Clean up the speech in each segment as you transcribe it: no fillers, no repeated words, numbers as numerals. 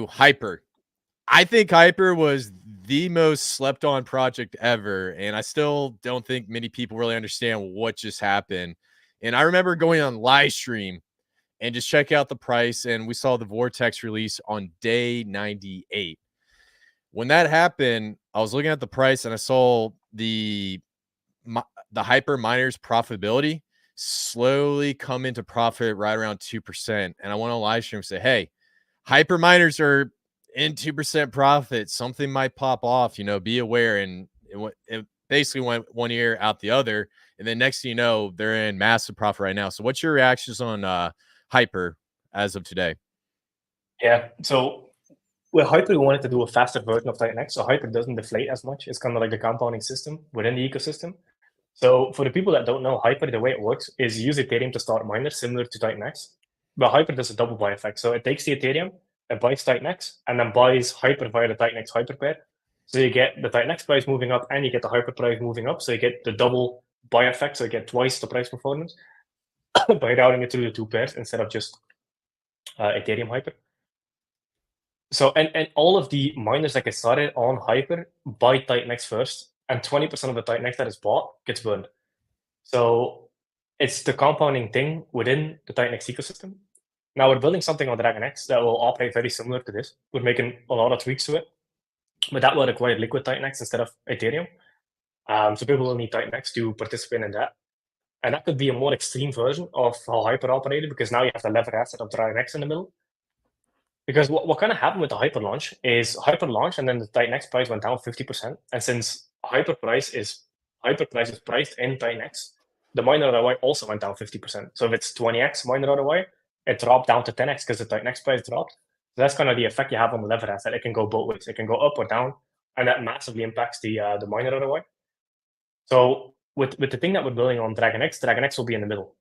Hyper. I think Hyper was the most slept on project ever, and I still don't think many people really understand what just happened. And I remember going on live stream and just check out the price, and we saw the Vortex release on day 98. When that happened, I was looking at the price and I saw the hyper miners profitability slowly come into profit right around 2%. And I went on live stream and say, hey, hyper miners are in 2% profit. Something might pop off, be aware. And it basically went one ear out the other. And then next thing you know, they're in massive profit right now. So what's your reactions on hyper as of today? Yeah. So with Hyper, we wanted to do a faster version of TitanX, so Hyper doesn't deflate as much. It's kind of like the compounding system within the ecosystem. So for the people that don't know Hyper, the way it works is you use Ethereum to start miners, similar to TitanX. But Hyper does a double buy effect. So it takes the Ethereum, it buys TitanX, and then buys Hyper via the TitanX Hyper pair. So you get the TitanX price moving up, and you get the Hyper price moving up. So you get the double buy effect. So you get twice the price performance by routing it through the two pairs instead of just Ethereum Hyper. So and all of the miners that get started on Hyper buy TitanX first, and 20% of the TitanX that is bought gets burned. So it's the compounding thing within the TitanX ecosystem. Now we're building something on DragonX that will operate very similar to this. We're making a lot of tweaks to it, but that will require liquid TitanX instead of Ethereum. So people will need TitanX to participate in that. And that could be a more extreme version of how Hyper operated, because now you have the lever asset of DragonX in the middle. Because what kind of happened with the Hyper launch is Hyper launched and then the TitanX price went down 50%. And since Hyper price is priced in TitanX, the miner ROI also went down 50%. So if it's 20x miner ROI, it dropped down to 10x because the TitanX price dropped. So that's kind of the effect you have on the lever asset. It can go both ways. It can go up or down, and that massively impacts the miner ROI. So with the thing that we're building on DragonX will be in the middle,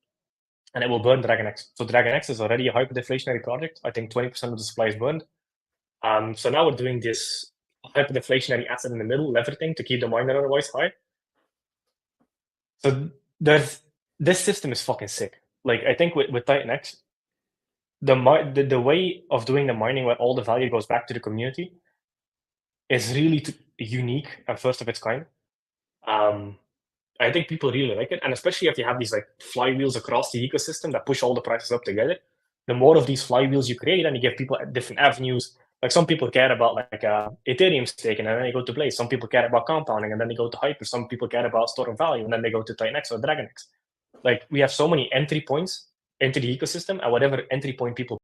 and it will burn DragonX. So DragonX is already a hyperdeflationary project. I think 20% of the supply is burned. So now we're doing this hyperdeflationary asset in the middle, lever thing, to keep the miner ROIs high. So this system is fucking sick. Like, I think with TitanX, the way of doing the mining where all the value goes back to the community is really unique and first of its kind. I think people really like it, and especially if you have these like flywheels across the ecosystem that push all the prices up together. The more of these flywheels you create, and you give people different avenues. Like, some people care about like Ethereum staking, and then they go to Blaze. Some people care about compounding, and then they go to Hyper. Some people care about store of value, and then they go to TitanX or DragonX. Like, we have so many entry points into the ecosystem, and whatever entry point people